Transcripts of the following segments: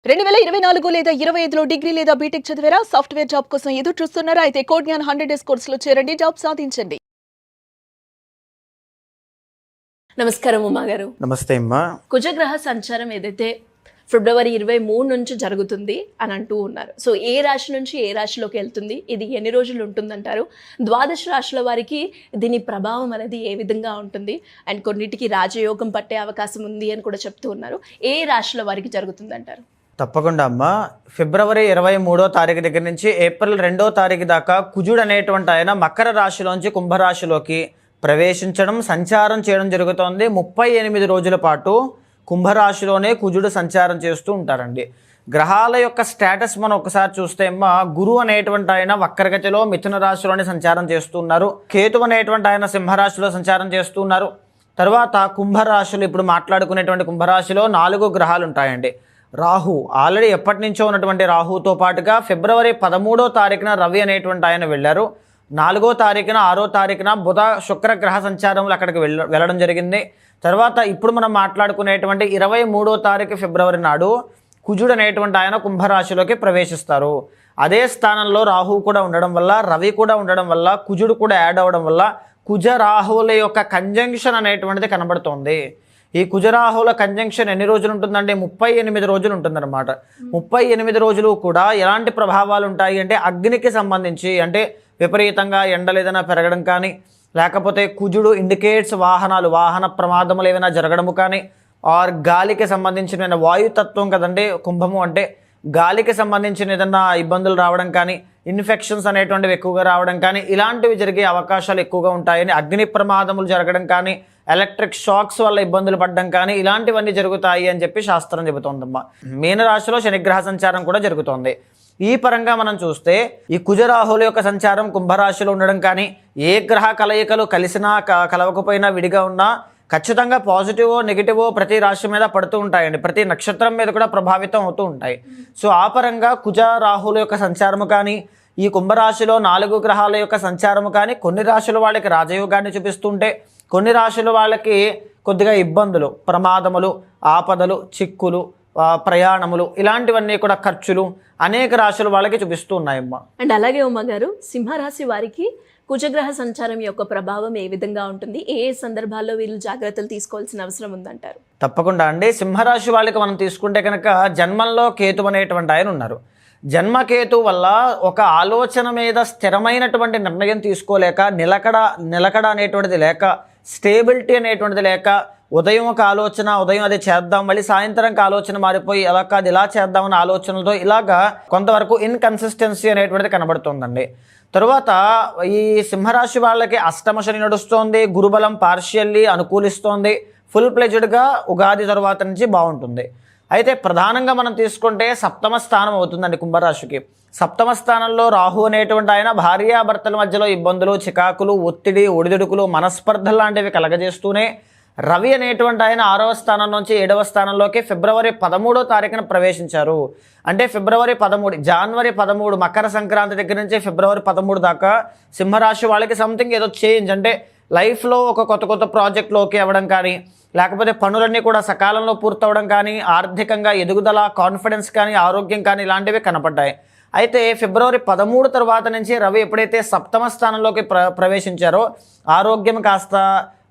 2024 లేదా 25లో డిగ్రీ లేదా బీటెక్ చదివారా? సాఫ్ట్వేర్ జాబ్ కోసం ఎదురు చూస్తున్నారా? అయితే కోడ్ జ్ఞాన్ 100 డేస్ కోర్సులో చేరండి, జాబ్ సాధించండి. నమస్కారం ఉమా గారు. నమస్తే అమ్మా. కుజగ్రహ సంచారం ఏదైతే ఫిబ్రవరి 23 నుంచి జరుగుతుంది అని అంటూ ఉన్నారు. సో ఏ రాశి నుంచి ఏ రాశిలోకి వెళ్తుంది, ఇది ఎన్ని రోజులు ఉంటుందంటారు? ద్వాదశ రాశుల వారికి దీని ప్రభావం అనేది ఏ విధంగా ఉంటుంది? అండ్ కొన్నిటికి రాజయోగం పట్టే అవకాశం ఉంది అని కూడా చెప్తూ ఉన్నారు. ఏ రాశుల వారికి జరుగుతుందంటారు? తప్పకుండా అమ్మా. ఫిబ్రవరి 23వ తారీఖు దగ్గర నుంచి ఏప్రిల్ 2వ తారీఖు దాకా కుజుడు అనేటువంటి ఆయన మకర రాశిలోంచి కుంభరాశిలోకి ప్రవేశించడం, సంచారం చేయడం జరుగుతోంది. 38 రోజుల పాటు కుంభరాశిలోనే కుజుడు సంచారం చేస్తూ ఉంటారండి. గ్రహాల యొక్క స్టేటస్ మనం ఒకసారి చూస్తే అమ్మా, గురువు అనేటువంటి ఆయన వక్రగతిలో మిథున రాశిలోనే సంచారం చేస్తున్నారు. కేతు అనేటువంటి ఆయన సింహరాశిలో సంచారం చేస్తున్నారు. తర్వాత కుంభరాశిలో ఇప్పుడు మాట్లాడుకునేటువంటి కుంభరాశిలో 4 గ్రహాలు ఉంటాయండి. రాహు ఆల్రెడీ ఎప్పటి నుంచో ఉన్నటువంటి రాహుతో పాటుగా ఫిబ్రవరి 13వ తారీఖున రవి అనేటువంటి ఆయన వెళ్ళారు. 4వ తారీఖున 6వ తారీఖున బుధ శుక్ర గ్రహ సంచారంలో అక్కడికి వెళ్ళడం జరిగింది. తర్వాత ఇప్పుడు మనం మాట్లాడుకునేటువంటి 23వ తారీఖు ఫిబ్రవరి నాడు కుజుడు అనేటువంటి ఆయన కుంభరాశిలోకి ప్రవేశిస్తారు. అదే స్థానంలో రాహు కూడా ఉండడం వల్ల, రవి కూడా ఉండడం వల్ల, కుజుడు కూడా యాడ్ అవ్వడం వల్ల కుజ రాహువుల యొక్క కంజంక్షన్ అనేటువంటిది కనబడుతోంది. ఈ కుజరాహుల కంజంక్షన్ ఎన్ని రోజులు ఉంటుందంటే 38 రోజులు ఉంటుందన్నమాట. 38 రోజులు కూడా ఎలాంటి ప్రభావాలు ఉంటాయి అంటే అగ్నికి సంబంధించి, అంటే విపరీతంగా ఎండలు ఏదైనా పెరగడం కానీ, లేకపోతే కుజుడు ఇండికేట్స్ వాహన ప్రమాదములు ఏమైనా జరగడము కానీ, ఆర్ గాలికి సంబంధించిన వాయుతత్వం కదండి కుంభము అంటే, గాలికి సంబంధించిన ఏదైనా ఇబ్బందులు రావడం కానీ, ఇన్ఫెక్షన్స్ అనేటువంటివి ఎక్కువగా రావడం కానీ, ఇలాంటివి జరిగే అవకాశాలు ఎక్కువగా ఉంటాయని, అగ్ని ప్రమాదములు జరగడం కానీ, ఎలక్ట్రిక్ షాక్స్ వల్ల ఇబ్బందులు పడడం కానీ, ఇలాంటివన్నీ జరుగుతాయి అని చెప్పి శాస్త్రం చెబుతోందమ్మా. మీనరాశిలో శనిగ్రహ సంచారం కూడా జరుగుతోంది. ఈ పరంగా మనం చూస్తే ఈ కుజరాహుల యొక్క సంచారం కుంభరాశిలో ఉండడం కానీ, ఏ గ్రహ కలయికలు కలిసినా కలవకపోయినా విడిగా ఉన్నా ఖచ్చితంగా పాజిటివో నెగిటివో ప్రతి రాశి మీద పడుతూ ఉంటాయండి. ప్రతి నక్షత్రం మీద కూడా ప్రభావితం అవుతూ ఉంటాయి. సో ఆ పరంగా కుజ రాహుల యొక్క సంచారము కానీ, ఈ కుంభరాశిలో 4 గ్రహాల యొక్క సంచారము కానీ కొన్ని రాశుల వాళ్ళకి రాజయోగాన్ని చూపిస్తుంటే, కొన్ని రాశుల వాళ్ళకి కొద్దిగా ఇబ్బందులు, ప్రమాదములు, ఆపదలు, చిక్కులు, ప్రయాణములు, ఇలాంటివన్నీ కూడా ఖర్చులు అనేక రాశుల వాళ్ళకి చూపిస్తూ ఉన్నాయమ్మా. అండ్ అలాగే ఉమ్మ గారు, సింహరాశి వారికి కుజగ్రహ సంచారం యొక్క ప్రభావం ఏ విధంగా ఉంటుంది? ఏ సందర్భాల్లో వీళ్ళు జాగ్రత్తలు తీసుకోవాల్సిన అవసరం ఉందంటారు? తప్పకుండా అండి. సింహరాశి వాళ్ళకి మనం తీసుకుంటే కనుక జన్మంలో కేతు అనేటువంటి ఆయన ఉన్నారు. జన్మకేతు వల్ల ఒక ఆలోచన మీద స్థిరమైనటువంటి నిర్ణయం తీసుకోలేక, నిలకడ అనేటువంటిది లేక, స్టేబిలిటీ అనేటువంటిది లేక, ఉదయం ఒక ఆలోచన, ఉదయం అది చేద్దాం, మళ్ళీ సాయంత్రంకి ఆలోచన మారిపోయి ఎలా కాదు ఇలా చేద్దామన్న ఆలోచనలతో ఇలాగా కొంతవరకు ఇన్కన్సిస్టెన్సీ అనేటువంటిది కనబడుతుందండి. తరువాత ఈ సింహరాశి వాళ్ళకి అష్టమ శని నడుస్తోంది, గురుబలం పార్షియల్లీ అనుకూలిస్తోంది. ఫుల్ ప్లెజ్డ్గా ఉగాది తర్వాత నుంచి బాగుంటుంది. అయితే ప్రధానంగా మనం తీసుకుంటే సప్తమ స్థానం అవుతుందండి కుంభరాశికి. సప్తమ స్థానంలో రాహు అనేటువంటి ఆయన భార్యాభర్తల మధ్యలో ఇబ్బందులు, చికాకులు, ఒత్తిడి, ఒడిదుడుకులు, మనస్పర్ధలు లాంటివి కలగజేస్తూనే, రవి అనేటువంటి ఆయన 6వ స్థానం నుంచి 7వ స్థానంలోకి ఫిబ్రవరి 13వ తారీఖున ప్రవేశించారు. అంటే ఫిబ్రవరి 13, జనవరి 13 మకర సంక్రాంతి దగ్గర నుంచి ఫిబ్రవరి 13 దాకా సింహరాశి వాళ్ళకి సంథింగ్ ఏదో చేంజ్, అంటే లైఫ్లో ఒక కొత్త ప్రాజెక్టులు ఓకే అవ్వడం కానీ, లేకపోతే పనులన్నీ కూడా సకాలంలో పూర్తవడం కానీ, ఆర్థికంగా ఎదుగుదల, కాన్ఫిడెన్స్ కానీ, ఆరోగ్యం కానీ ఇలాంటివి కనపడ్డాయి. అయితే ఫిబ్రవరి 13 తర్వాత నుంచి రవి ఎప్పుడైతే సప్తమ స్థానంలోకి ప్రవేశించారో ఆరోగ్యం కాస్త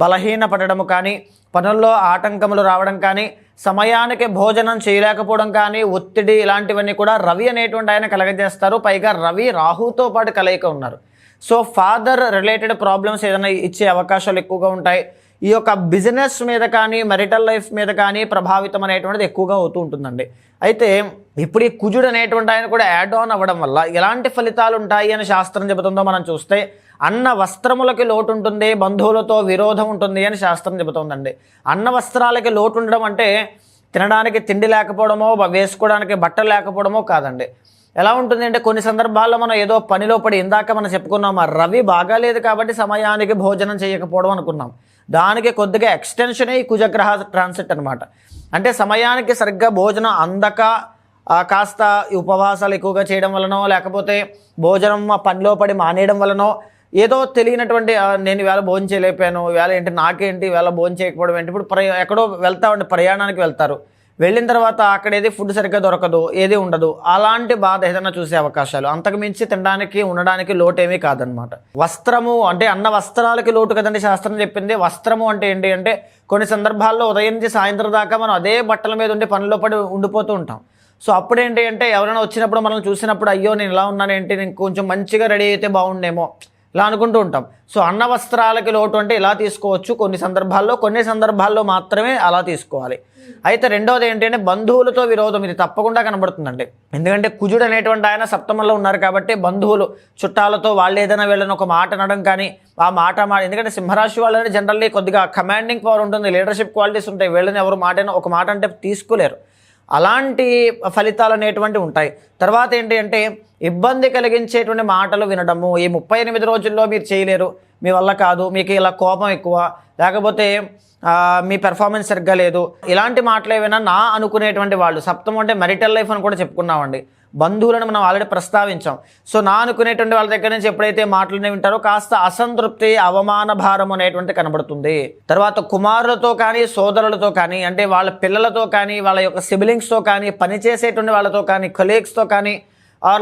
బలహీనపడము కానీ, పనుల్లో ఆటంకములు రావడం కానీ, సమయానికి భోజనం చేయలేకపోవడం కానీ, ఒత్తిడి ఇలాంటివన్నీ కూడా రవి అనేటువంటి ఆయన కలగజేస్తారు. పైగా రవి రాహుతో పాటు కలయిక ఉన్నారు. సో ఫాదర్ రిలేటెడ్ ప్రాబ్లమ్స్ ఏదైనా ఇచ్చే అవకాశాలు ఎక్కువగా ఉంటాయి. ఈ యొక్క బిజినెస్ మీద కానీ, మెరిటల్ లైఫ్ మీద కానీ ప్రభావితం అనేటువంటిది ఎక్కువగా అవుతూ ఉంటుందండి. అయితే ఇప్పుడు ఈ కుజుడు అనేటువంటి ఆయన కూడా యాడ్ ఆన్ అవ్వడం వల్ల ఎలాంటి ఫలితాలు ఉంటాయి అని శాస్త్రం చెబుతుందో మనం చూస్తే, అన్న వస్త్రములకి లోటు ఉంటుంది, బంధువులతో విరోధం ఉంటుంది అని శాస్త్రం చెబుతుందండి. అన్న వస్త్రాలకి లోటు ఉండడం అంటే తినడానికి తిండి లేకపోవడమో, వేసుకోవడానికి బట్టలు లేకపోవడమో కాదండి. ఎలా ఉంటుంది అంటే కొన్ని సందర్భాల్లో మనం ఏదో పనిలో పడి, ఇందాక మనం చెప్పుకున్నాం రవి బాగాలేదు కాబట్టి సమయానికి భోజనం చేయకపోవడం అనుకున్నాం. దానికి కొద్దిగా ఎక్స్టెన్షనే ఈ కుజగ్రహ ట్రాన్సిట్ అనమాట. అంటే సమయానికి సరిగ్గా భోజనం అందక కాస్త ఉపవాసాలు ఎక్కువగా చేయడం వలనో, లేకపోతే భోజనం పనిలో పడి మానేయడం వలనో, ఏదో తెలియనటువంటి నేను ఇవాళ భోజనం చేయలేకపోయాను, ఇవాళ ఏంటి నాకేంటి ఇవాళ భోజనం చేయకపోవడం ఏంటి. ఇప్పుడు ఎక్కడో వెళ్తామండి, ప్రయాణానికి వెళ్తారు, వెళ్ళిన తర్వాత అక్కడ ఏది ఫుడ్ సరిగ్గా దొరకదు, ఏది ఉండదు, అలాంటి బాధ ఏదైనా చూసే అవకాశాలు. అంతకు మించి తినడానికి ఉండడానికి లోటు ఏమీ కాదనమాట. వస్త్రము అంటే అన్న వస్త్రాలకి లోటు కదండి శాస్త్రం చెప్పింది. వస్త్రము అంటే ఏంటి అంటే కొన్ని సందర్భాల్లో ఉదయం నుంచి సాయంత్రం దాకా మనం అదే బట్టల మీద ఉండి పనిలో పడి ఉండిపోతూ ఉంటాం. సో అప్పుడేంటి అంటే ఎవరైనా వచ్చినప్పుడు మనల్ని చూసినప్పుడు అయ్యో నేను ఇలా ఉన్నాను ఏంటి, నేను కొంచెం మంచిగా రెడీ అయితే బాగుండేమో ఇలా అనుకుంటూ ఉంటాం. సో అన్న వస్త్రాలకి లోటు అంటే ఇలా తీసుకోవచ్చు కొన్ని సందర్భాల్లో మాత్రమే అలా తీసుకోవాలి. అయితే రెండవది ఏంటి అంటే బంధువులతో విరోధం, ఇది తప్పకుండా కనబడుతుందండి. ఎందుకంటే కుజుడు అనేటువంటి ఆయన సప్తమంలో ఉన్నారు కాబట్టి బంధువులు చుట్టాలతో వాళ్ళు ఏదైనా వీళ్ళని ఒక మాట అనడం కానీ ఆ మాట ఎందుకంటే సింహరాశి వాళ్ళని జనరల్లీ కొద్దిగా కమాండింగ్ పవర్ ఉంటుంది, లీడర్షిప్ క్వాలిటీస్ ఉంటాయి. వీళ్ళని ఎవరు ఒక మాట అంటే తీసుకోలేరు. అలాంటి ఫలితాలు అనేటువంటివి ఉంటాయి. తర్వాత ఏంటి అంటే ఇబ్బంది కలిగించేటువంటి మాటలు వినడము. ఈ 38 రోజుల్లో మీరు చేయలేరు, మీ వల్ల కాదు, మీకు ఇలా కోపం ఎక్కువ, లేకపోతే మీ పెర్ఫార్మెన్స్ సరిగ్గా లేదు, ఇలాంటి మాటలు ఏమైనా నా అనుకునేటువంటి వాళ్ళు. సప్తమం అంటే మెరిటల్ లైఫ్ అని కూడా చెప్పుకున్నామండి. బంధువులను మనం ఆల్రెడీ ప్రస్తావించాం. సో నా అనుకునేటువంటి వాళ్ళ దగ్గర నుంచి ఎప్పుడైతే మాటలనే వింటారో కాస్త అసంతృప్తి, అవమాన భారం అనేటువంటి కనబడుతుంది. తర్వాత కుమారులతో కానీ సోదరులతో కానీ అంటే వాళ్ళ పిల్లలతో కానీ వాళ్ళ యొక్క సిబ్లింగ్స్తో కానీ పనిచేసేటువంటి వాళ్ళతో కానీ కొలీగ్స్తో కానీ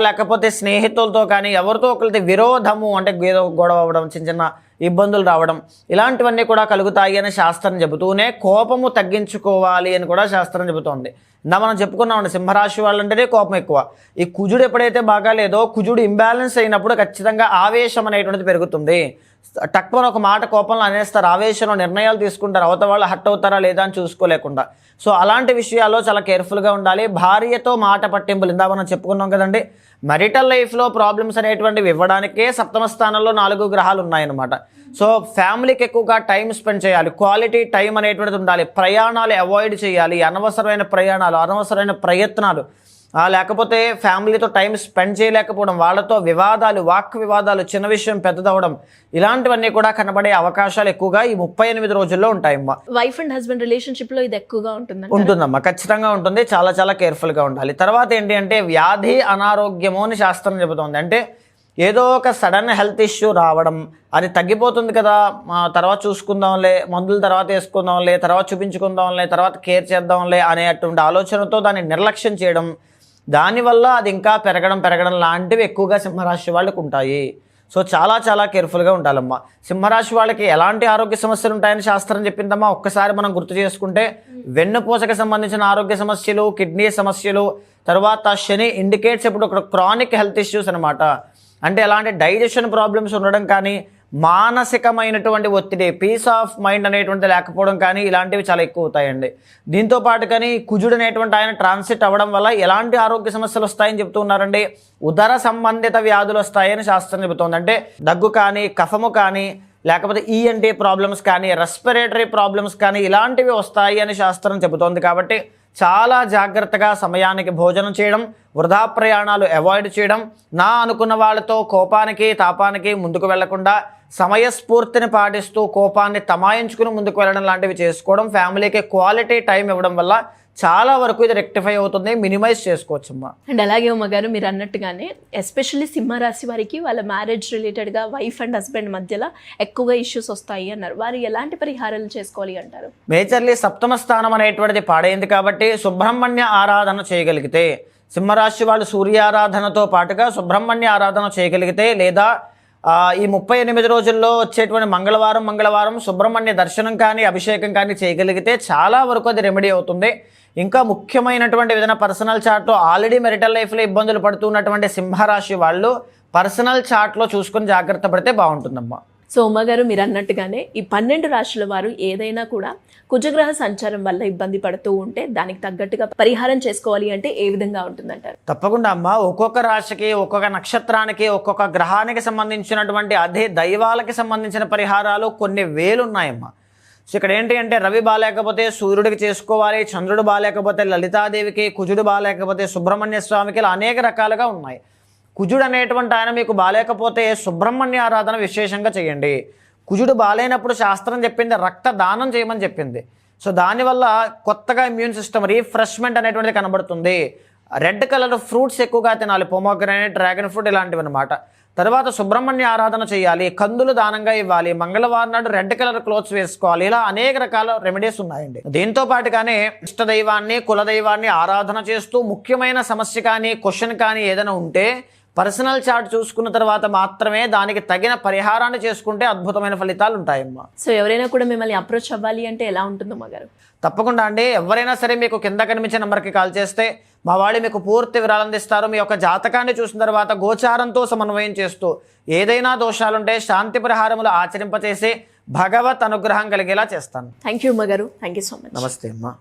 లేకపోతే స్నేహితులతో కానీ ఎవరితో ఒకరితో విరోధము అంటే ఏదో గొడవ అవ్వడం, చిన్న చిన్న ఇబ్బందులు రావడం, ఇలాంటివన్నీ కూడా కలుగుతాయి అని శాస్త్రం చెబుతూనే కోపము తగ్గించుకోవాలి అని కూడా శాస్త్రం చెబుతోంది. మనం చెప్పుకున్నామండి సింహరాశి వాళ్ళంటేనే కోపం ఎక్కువ. ఈ కుజుడు ఎప్పుడైతే బాగాలేదో కుజుడు ఇంబ్యాలెన్స్ అయినప్పుడు ఖచ్చితంగా ఆవేశం అనేటువంటిది పెరుగుతుంది. టక్కున ఒక మాట కోపంలో అనేస్తారు, ఆవేశంలో నిర్ణయాలు తీసుకుంటారు, అవతల వాళ్ళు హట్ అవుతారా లేదా అని చూసుకోలేకుండా. సో అలాంటి విషయాల్లో చాలా కేర్ఫుల్గా ఉండాలి. భార్యతో మాట పట్టింపులు ఇందా మనం చెప్పుకున్నాం కదండి. marital లైఫ్లో ప్రాబ్లమ్స్ అనేటువంటివి ఇవ్వడానికే సప్తమ స్థానంలో 4 గ్రహాలు ఉన్నాయన్నమాట. సో ఫ్యామిలీకి ఎక్కువగా టైం స్పెండ్ చేయాలి, క్వాలిటీ టైం అనేటువంటిది ఉండాలి, ప్రయాణాలు అవాయిడ్ చేయాలి, అనవసరమైన ప్రయాణాలు, అనవసరమైన ప్రయత్నాలు, లేకపోతే ఫ్యామిలీతో టైం స్పెండ్ చేయలేకపోవడం, వాళ్ళతో వివాదాలు, వాక్ వివాదాలు, చిన్న విషయం పెద్దదవడం, ఇలాంటివన్నీ కూడా కనబడే అవకాశాలు ఎక్కువగా ఈ 38 రోజుల్లో ఉంటాయమ్మా. వైఫ్ అండ్ హస్బెండ్ రిలేషన్షిప్ లో ఇది ఎక్కువగా ఉంటుందమ్మా, ఖచ్చితంగా ఉంటుంది. చాలా చాలా కేర్ఫుల్గా ఉండాలి. తర్వాత ఏంటి అంటే వ్యాధి అనారోగ్యము అని శాస్త్రం చెబుతోంది. అంటే ఏదో ఒక సడన్ హెల్త్ ఇష్యూ రావడం, అది తగ్గిపోతుంది కదా, తర్వాత చూసుకుందాంలే, మందుల తర్వాత వేసుకుందాంలే, తర్వాత చూపించుకుందాంలే, తర్వాత కేర్ చేద్దాంలే అనేటువంటి ఆలోచనతో దాన్ని నిర్లక్ష్యం చేయడం, దానివల్ల అది ఇంకా పెరగడం లాంటివి ఎక్కువగా సింహరాశి వాళ్ళకు ఉంటాయి. సో చాలా చాలా కేర్ఫుల్గా ఉండాలమ్మా. సింహరాశి వాళ్ళకి ఎలాంటి ఆరోగ్య సమస్యలు ఉంటాయని శాస్త్రం చెప్పిందమ్మా. ఒక్కసారి మనం గుర్తు చేసుకుంటే వెన్నుపూసకి సంబంధించిన ఆరోగ్య సమస్యలు, కిడ్నీ సమస్యలు, తర్వాత శని ఇండికేట్స్ ఇప్పుడు ఒక క్రానిక్ హెల్త్ ఇష్యూస్ అనమాట. అంటే ఎలాంటి డైజెషన్ ప్రాబ్లమ్స్ ఉండడం కానీ, మానసికమైనటువంటి ఒత్తిడి, పీస్ ఆఫ్ మైండ్ అనేటువంటి లేకపోవడం కానీ, ఇలాంటివి చాలా ఎక్కువ అవుతాయండి. దీంతో పాటు కానీ కుజుడు అనేటువంటి ఆయన ట్రాన్సిట్ అవ్వడం వల్ల ఎలాంటి ఆరోగ్య సమస్యలు వస్తాయని చెప్తూ ఉన్నారండి. ఉదర సంబంధిత వ్యాధులు వస్తాయని శాస్త్రం చెబుతోంది. అంటే దగ్గు కానీ, కఫము కానీ, లేకపోతే ఈఎన్టీ ప్రాబ్లమ్స్ కానీ, రెస్పిరేటరీ ప్రాబ్లమ్స్ కానీ ఇలాంటివి వస్తాయి అని శాస్త్రం చెబుతోంది. కాబట్టి చాలా జాగ్రత్తగా సమయానికి భోజనం చేయడం, వృధా ప్రయాణాలు అవాయిడ్ చేయడం, నా అనుకున్న వాళ్ళతో కోపానికి తాపానికి ముందుకు వెళ్లకుండా సమయస్ఫూర్తిని పాటిస్తూ కోపాన్ని తమాయించుకుని ముందుకు వెళ్ళడం లాంటివి చేసుకోవడం, ఫ్యామిలీకి క్వాలిటీ టైం ఇవ్వడం వల్ల చాలా వరకు ఇది రెక్టిఫై అవుతుంది, మినిమైజ్ చేసుకోవచ్చమ్మా. అండ్ అలాగే ఉమ్మగారు మీరు అన్నట్టుగానే ఎస్పెషల్లీ సింహరాశి వారికి వాళ్ళ మ్యారేజ్ రిలేటెడ్గా వైఫ్ అండ్ హస్బెండ్ మధ్యలో ఎక్కువగా ఇష్యూస్ వస్తాయి అన్నారు. వారు ఎలాంటి పరిహారాలు చేసుకోవాలి అంటారు? మేజర్లీ సప్తమ స్థానం అనేటువంటిది పాడైంది కాబట్టి సుబ్రహ్మణ్య ఆరాధన చేయగలిగితే, సింహరాశి వాళ్ళు సూర్యారాధనతో పాటుగా సుబ్రహ్మణ్య ఆరాధన చేయగలిగితే, లేదా ఈ 38 రోజుల్లో వచ్చేటువంటి మంగళవారం సుబ్రహ్మణ్య దర్శనం కానీ అభిషేకం కానీ చేయగలిగితే చాలా వరకు అది రెమెడీ అవుతుంది. ఇంకా ముఖ్యమైనటువంటి ఏదైనా పర్సనల్ చార్ట్లో ఆల్రెడీ మెరిటల్ లైఫ్లో ఇబ్బందులు పడుతున్నటువంటి సింహరాశి వాళ్ళు పర్సనల్ చార్ట్లో చూసుకొని జాగ్రత్త పడితే బాగుంటుందమ్మా. సో ఉమ్మగారు మీరు అన్నట్టుగానే ఈ 12 రాశుల వారు ఏదైనా కూడా కుజగ్రహ సంచారం వల్ల ఇబ్బంది పడుతూ ఉంటే దానికి తగ్గట్టుగా పరిహారం చేసుకోవాలి అంటే ఏ విధంగా ఉంటుందంటారు? తప్పకుండా అమ్మా. ఒక్కొక్క రాశికి, ఒక్కొక్క నక్షత్రానికి, ఒక్కొక్క గ్రహానికి సంబంధించినటువంటి అదే దైవాలకి సంబంధించిన పరిహారాలు కొన్ని వేలు ఉన్నాయమ్మా. సో ఇక్కడ ఏంటి అంటే రవి బాగాలేకపోతే సూర్యుడికి చేసుకోవాలి, చంద్రుడు బాగాలేకపోతే లలితాదేవికి, కుజుడు బాగాలేకపోతే సుబ్రహ్మణ్య స్వామికి, ఇలా అనేక రకాలుగా ఉన్నాయి. కుజుడు అనేటువంటి ఆయన మీకు బాగాలేకపోతే సుబ్రహ్మణ్య ఆరాధన విశేషంగా చేయండి. కుజుడు బాగాలేనప్పుడు శాస్త్రం చెప్పింది రక్తదానం చేయమని చెప్పింది. సో దానివల్ల కొత్తగా ఇమ్యూన్ సిస్టమ్ రీఫ్రెష్మెంట్ అనేటువంటిది కనబడుతుంది. రెడ్ కలర్ ఫ్రూట్స్ ఎక్కువగా తినాలి, పొమోగ్రానేట్, డ్రాగన్ ఫ్రూట్ ఇలాంటివి అనమాట. తర్వాత సుబ్రహ్మణ్య ఆరాధన చేయాలి, కందులు దానంగా ఇవ్వాలి, మంగళవారం నాడు రెడ్ కలర్ క్లోత్స్ వేసుకోవాలి. ఇలా అనేక రకాల రెమెడీస్ ఉన్నాయండి. దీంతో పాటుగానే ఇష్టదైవాన్ని కులదైవాన్ని ఆరాధన చేస్తూ ముఖ్యమైన సమస్య కానీ క్వశ్చన్ కానీ ఏదైనా ఉంటే పర్సనల్ చార్ట్ చూసుకున్న తర్వాత మాత్రమే దానికి తగిన పరిహారాన్ని చేసుకుంటే అద్భుతమైన ఫలితాలు ఉంటాయమ్మా. సో ఎవరైనా కూడా మిమ్మల్ని అప్రోచ్ అవ్వాలి అంటే ఎలా ఉంటుందమ్మా గారు? తప్పకుండా అండి. ఎవరైనా సరే మీకు కింద కనిపించే నెంబర్కి కాల్ చేస్తే మా వాళ్ళు మీకు పూర్తి వివరాలు అందిస్తారు. మీ యొక్క జాతకాన్ని చూసిన తర్వాత గోచారంతో సమన్వయం చేస్తూ ఏదైనా దోషాలుంటే శాంతి పరిహారములు ఆచరింపచేసి భగవత్ అనుగ్రహం కలిగేలా చేస్తాను. థ్యాంక్ యూ అమ్మ గారు. Thank you so much. నమస్తే అమ్మా.